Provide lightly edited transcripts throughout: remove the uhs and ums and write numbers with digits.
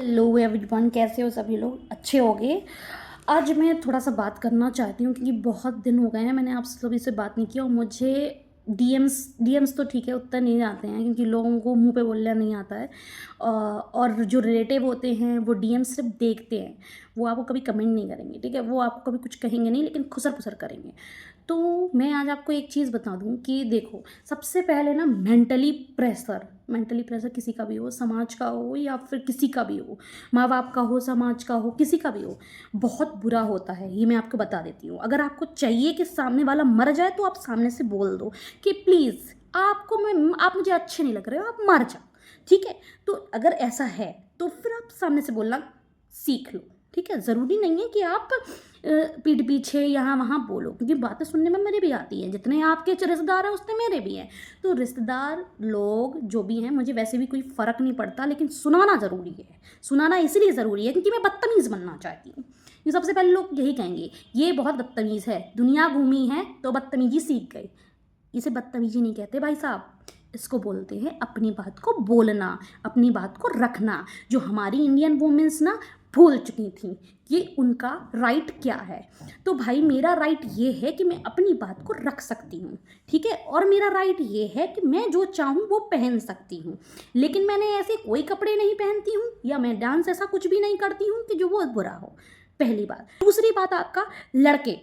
Hello everyone, कैसे हो सभी लोग? अच्छे होंगे। आज मैं थोड़ा सा बात करना चाहती हूँ क्योंकि बहुत दिन हो गए हैं मैंने आप सभी से बात नहीं किया और मुझे डीएम्स तो ठीक है, उतना नहीं आते हैं क्योंकि लोगों को मुंह पे बोलना नहीं आता है। और जो रिलेटिव होते हैं वो डीएम सिर्फ देखते हैं, वो आपको कभी कमेंट नहीं करेंगे, ठीक है? वो आपको कभी कुछ कहेंगे नहीं, लेकिन खुसर फुसर करेंगे। तो मैं आज आपको एक चीज़ बता दूं कि देखो, सबसे पहले ना मेंटली प्रेशर किसी का भी हो, समाज का हो या फिर किसी का भी हो, माँ बाप का हो, समाज का हो, किसी का भी हो, बहुत बुरा होता है। ये मैं आपको बता देती हूँ। अगर आपको चाहिए कि सामने वाला मर जाए तो आप सामने से बोल दो कि प्लीज़ आप मुझे अच्छे नहीं लग रहे हो, आप मर जाओ, ठीक है? तो अगर ऐसा है तो फिर आप सामने से बोलना सीख लो, ठीक है? ज़रूरी नहीं है कि आप पीठ पीछे यहाँ वहाँ बोलो, क्योंकि बातें सुनने में मेरे भी आती हैं। जितने आपके रिश्तेदार हैं उतने मेरे भी हैं। तो रिश्तेदार लोग जो भी हैं, मुझे वैसे भी कोई फ़र्क नहीं पड़ता, लेकिन सुनाना ज़रूरी है। सुनाना इसलिए ज़रूरी है क्योंकि मैं बदतमीज़ बनना चाहती हूँ। ये सबसे पहले लोग यही कहेंगे, ये बहुत बदतमीज़ है, दुनिया घूमी है तो बदतमीज़ी सीख गई। इसे बदतमीजी नहीं कहते भाई साहब, इसको बोलते हैं अपनी बात को बोलना, अपनी बात को रखना। जो हमारी इंडियन वुमेन्स ना भूल चुकी थी कि उनका राइट क्या है। तो भाई मेरा राइट ये है कि मैं अपनी बात को रख सकती हूँ, ठीक है? और मेरा राइट ये है कि मैं जो चाहूँ वो पहन सकती हूँ, लेकिन मैंने ऐसे कोई कपड़े नहीं पहनती हूँ या मैं डांस ऐसा कुछ भी नहीं करती हूँ कि जो बहुत बुरा हो। पहली बात। दूसरी बात, आपका लड़के,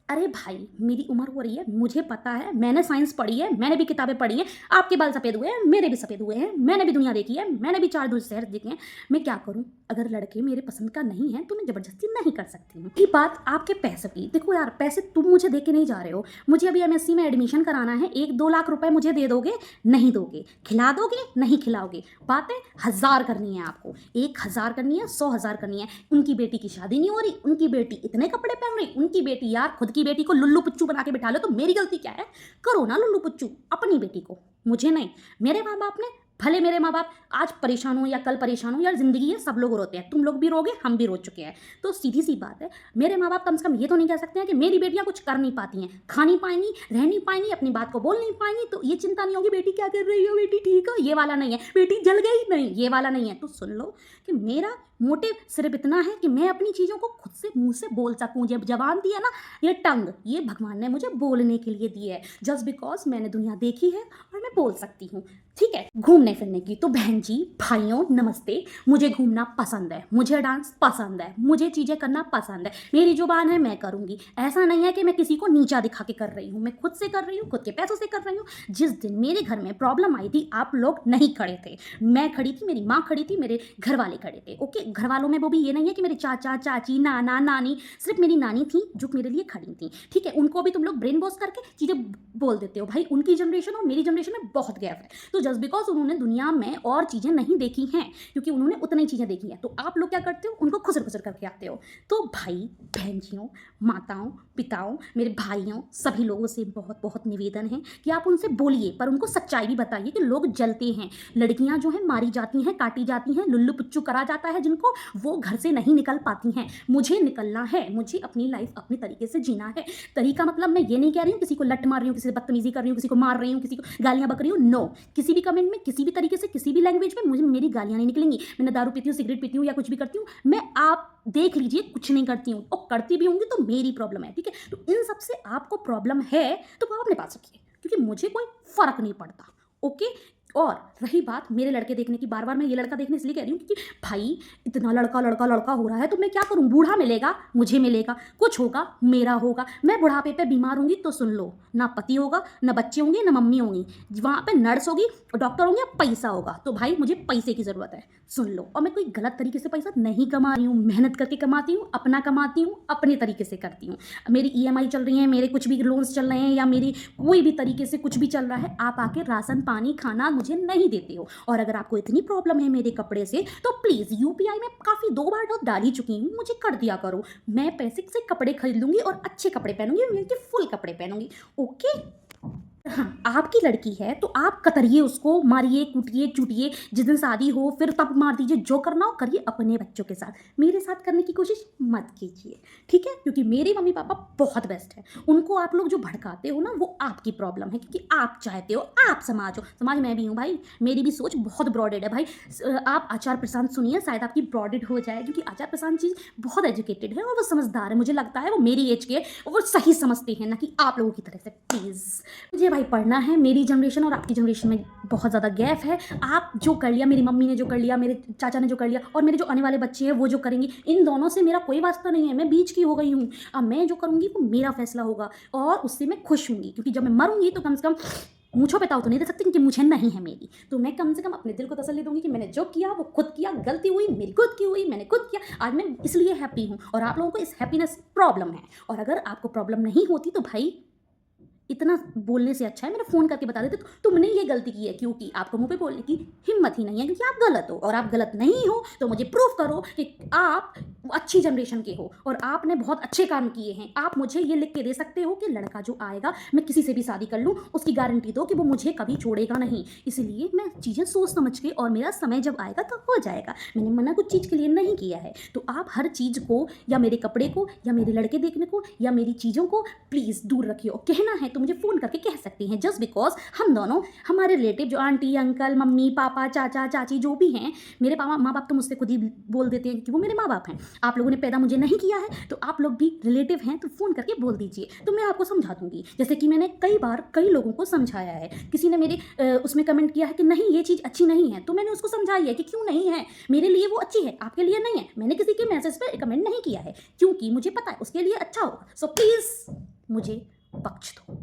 अरे भाई मेरी उम्र हो रही है, मुझे पता है, मैंने साइंस पढ़ी है, मैंने भी किताबें पढ़ी हैं। आपके बाल सफ़ेद हुए हैं, मेरे भी सफ़ेद हुए हैं, मैंने भी दुनिया देखी है, मैंने भी 4 दूर शहर देखे हैं। मैं क्या करूं? अगर लड़के मेरे पसंद का नहीं है तो मैं ज़बरदस्ती नहीं कर सकती हूँ। ये बात आपके पैसे की। देखो यार, पैसे तुम मुझे दे के नहीं जा रहे हो। मुझे अभी एमएससी में एडमिशन कराना है, 1-2 लाख रुपए मुझे दे दोगे? नहीं दोगे। खिला दोगे? नहीं खिलाओगे। बातें 1000 करनी है आपको, 1000 करनी है, 100,000 करनी है। उनकी बेटी की शादी नहीं हो रही, उनकी बेटी इतने कपड़े पहन रही, उनकी बेटी, यार खुद की बेटी को लुल्लू पुच्चू बना के बिठा लो तो मेरी गलती क्या है? करो ना लुल्लू पुच्चू अपनी बेटी को, मुझे नहीं। मेरे माँ बाप ने, भले मेरे माँ बाप आज परेशान हो या कल परेशान हो, यार जिंदगी है, सब लोग रोते हैं, तुम लोग भी रोगे, हम भी रो चुके हैं। तो सीधी सी बात है, मेरे माँ बाप कम से कम ये तो नहीं कह सकते हैं कि मेरी बेटियां कुछ कर नहीं पाती हैं, खा नहीं पाएंगी, रह नहीं पाएंगी, अपनी बात को बोल नहीं पाएंगी, तो ये चिंता नहीं होगी बेटी क्या कर रही हो, बेटी ठीक है, ये वाला नहीं है, बेटी जल गई, नहीं ये वाला नहीं है। तो सुन लो कि मेरा मोटिव सिर्फ इतना है कि मैं अपनी चीज़ों को खुद से मुंह से बोल सकूं। जब जबान दी है ना, ये टंग, ये भगवान ने मुझे बोलने के लिए दी है, जस्ट बिकॉज मैंने दुनिया देखी है और मैं बोल सकती हूँ, ठीक है? घूमने फिरने की तो बहन जी भाइयों नमस्ते, मुझे घूमना पसंद है, मुझे डांस पसंद है, मुझे चीज़ें करना पसंद है, मेरी जुबान है, मैं करूँगी। ऐसा नहीं है कि मैं किसी को नीचा दिखा के कर रही हूँ, मैं खुद से कर रही हूँ, खुद के पैसों से कर रही हूँ। जिस दिन मेरे घर में प्रॉब्लम आई थी, आप लोग नहीं खड़े थे, मैं खड़ी थी, मेरी माँ खड़ी थी, मेरे घर वाले खड़े थे। ओके, घर वालों में वो भी ये नहीं है कि मेरे चाचा चाची नाना नानी, सिर्फ मेरी नानी थी जो मेरे लिए खड़ी थी, ठीक है? उनको भी तुम लोग ब्रेन वॉश करके चीज़ें बोल देते हो। भाई उनकी जनरेशन और मेरी जनरेशन में बहुत गैप है। तो जस्ट बिकॉज उन्होंने दुनिया में और चीज़ें नहीं देखी हैं, क्योंकि उन्होंने उतनी चीज़ें देखी हैं, तो आप लोग क्या करते हो? उनको खुसर खुसर करके आते हो। तो भाई बहनजियों, माताओं, पिताओं, मेरे भाइयों, सभी लोगों से बहुत बहुत निवेदन है कि आप उनसे बोलिए, पर उनको सच्चाई भी बताइए कि लोग जलते हैं, लड़कियां जो हैं मारी जाती हैं, काटी जाती हैं, लुल्लू पुच्चू करा जाता है जिनको, वो घर से नहीं निकल पाती हैं। मुझे निकलना है, मुझे अपनी लाइफ अपने तरीके से जीना है। तरीका मतलब मैं ये नहीं कह रही हूँ किसी को लट मार रही हूँ, किसी से बदतमीजी कर रही हूँ, किसी को मार रही हूँ, किसी को गालियाँ बक रही हूँ। नो, किसी भी कमेंट में, किसी भी तरीके से, किसी भी लैंग्वेज में मुझे मेरी गालियाँ नहीं निकलेंगी। मैं दारू पीती हूँ, सिगरेट पीती हूँ या कुछ भी करती हूँ, मैं, आप देख लीजिए, कुछ नहीं करती हूँ, और करती भी होंगी तो मेरी प्रॉब्लम है, ठीक है? तो इन सब से आपको प्रॉब्लम है तो वो अपने पास रखिए, क्योंकि मुझे कोई फर्क नहीं पड़ता। ओके। और रही बात मेरे लड़के देखने की, बार बार मैं ये लड़का देखने इसलिए कह रही हूँ क्योंकि भाई इतना लड़का लड़का लड़का हो रहा है, तो मैं क्या करूँ? बूढ़ा मिलेगा, मुझे मिलेगा, कुछ होगा मेरा होगा। मैं बुढ़ापे पे बीमार होंगी तो सुन लो, ना पति होगा, ना बच्चे होंगे, ना मम्मी होंगी, वहाँ पे नर्स होगी, डॉक्टर होंगे, पैसा होगा। तो भाई मुझे पैसे की ज़रूरत है, सुन लो। और मैं कोई गलत तरीके से पैसा नहीं कमा रही हूँ, मेहनत करके कमाती हूँ, अपना कमाती हूँ, अपने तरीके से करती हूँ। मेरी ईएमआई चल रही है, मेरे कुछ भी लोन्स चल रहे हैं, या मेरी कोई भी तरीके से कुछ भी चल रहा है, आप आके राशन पानी खाना मुझे नहीं देते हो। और अगर आपको इतनी प्रॉब्लम है मेरे कपड़े से तो प्लीज़, यूपीआई में काफ़ी 2 बार तो डाल ही चुकी हूँ, मुझे कर दिया करो। मैं पैसे से कपड़े खरीद लूँगी और अच्छे कपड़े पहनूंगी, मैं फुल कपड़े पहनूंगी। ओके। हाँ, आपकी लड़की है तो आप कतरिए उसको, मारिए, कूटिए, चूटिए, जिस दिन शादी हो फिर तब मार दीजिए, जो करना हो करिए अपने बच्चों के साथ। मेरे साथ करने की कोशिश मत कीजिए, ठीक है? क्योंकि मेरे मम्मी-पापा बहुत बेस्ट हैं। उनको आप लोग जो भड़काते हो ना, वो आपकी प्रॉब्लम है क्योंकि आप चाहते हो, आप समाज हो। समाज मैं भी हूँ भाई, मेरी भी सोच बहुत ब्रॉडेड है भाई। आप आचार्य प्रशांत सुनिए, शायद आपकी ब्रॉडेड हो जाए क्योंकि आचार्य प्रशांत जी बहुत एजुकेटेड है और वो समझदार है। मुझे लगता है वो मेरी एज के हैं और वो सही समझते हैं, ना कि आप लोगों की तरह से। प्लीज़ मुझे भाई पढ़ना है। मेरी जनरेशन और आपकी जनरेशन में बहुत ज़्यादा गैप है। आप जो कर लिया, मेरी मम्मी ने जो कर लिया, मेरे चाचा ने जो कर लिया और मेरे जो आने वाले बच्चे हैं वो जो करेंगे, इन दोनों से मेरा कोई वास्ता नहीं है। मैं बीच की हो गई हूँ। अब मैं जो करूँगी वो मेरा फैसला होगा और उससे मैं खुश हूँगी क्योंकि जब मैं मरूँगी तो कम से कम मूँछों पे ताव तो नहीं दे सकती क्योंकि मुझे नहीं है मेरी। तो मैं कम से कम अपने दिल को तसल्ली दूँगी कि मैंने जो किया वो खुद किया, गलती हुई मेरी खुद की हुई, मैंने खुद किया। आज मैं इसलिए हैप्पी हूँ और आप लोगों को इस हैप्पीनेस प्रॉब्लम है। और अगर आपको प्रॉब्लम नहीं होती तो भाई इतना बोलने से अच्छा है मेरा फ़ोन करके बता देते तो तुमने ये गलती की है, क्योंकि आपको मुँह पे बोलने की हिम्मत ही नहीं है क्योंकि आप गलत हो और आप गलत नहीं हो तो मुझे प्रूफ करो कि आप अच्छी जनरेशन के हो और आपने बहुत अच्छे काम किए हैं। आप मुझे ये लिख के दे सकते हो कि लड़का जो आएगा मैं किसी से भी शादी कर लूँ, उसकी गारंटी दो कि वो मुझे कभी छोड़ेगा नहीं। इसलिए मैं चीज़ें सोच समझ के और मेरा समय जब आएगा तो हो जाएगा। मैंने मना कुछ चीज़ के लिए नहीं किया है। तो आप हर चीज़ को या मेरे कपड़े को या मेरे लड़के देखने को या मेरी चीज़ों को प्लीज़ दूर रखिए। और कहना है तो मुझे फ़ोन करके कह सकती हैं, जस्ट बिकॉज हम दोनों हमारे रिलेटिव जो आंटी अंकल मम्मी पापा चाचा चाची जो भी हैं, मेरे पापा माँ बाप तो मुझसे खुद ही बोल देते हैं कि वो मेरे माँ बाप हैं। आप लोगों ने पैदा मुझे नहीं किया है तो आप लोग भी रिलेटिव हैं तो फ़ोन करके बोल दीजिए तो मैं आपको समझा दूंगी। जैसे कि मैंने कई बार कई लोगों को समझाया है। किसी ने मेरे उसमें कमेंट किया है कि नहीं ये चीज़ अच्छी नहीं है तो मैंने उसको समझाई है कि क्यों नहीं है, मेरे लिए वो अच्छी है आपके लिए नहीं है। मैंने किसी के मैसेज पर कमेंट नहीं किया है क्योंकि मुझे पता है उसके लिए अच्छा होगा। सो प्लीज़ मुझे बख्श दो।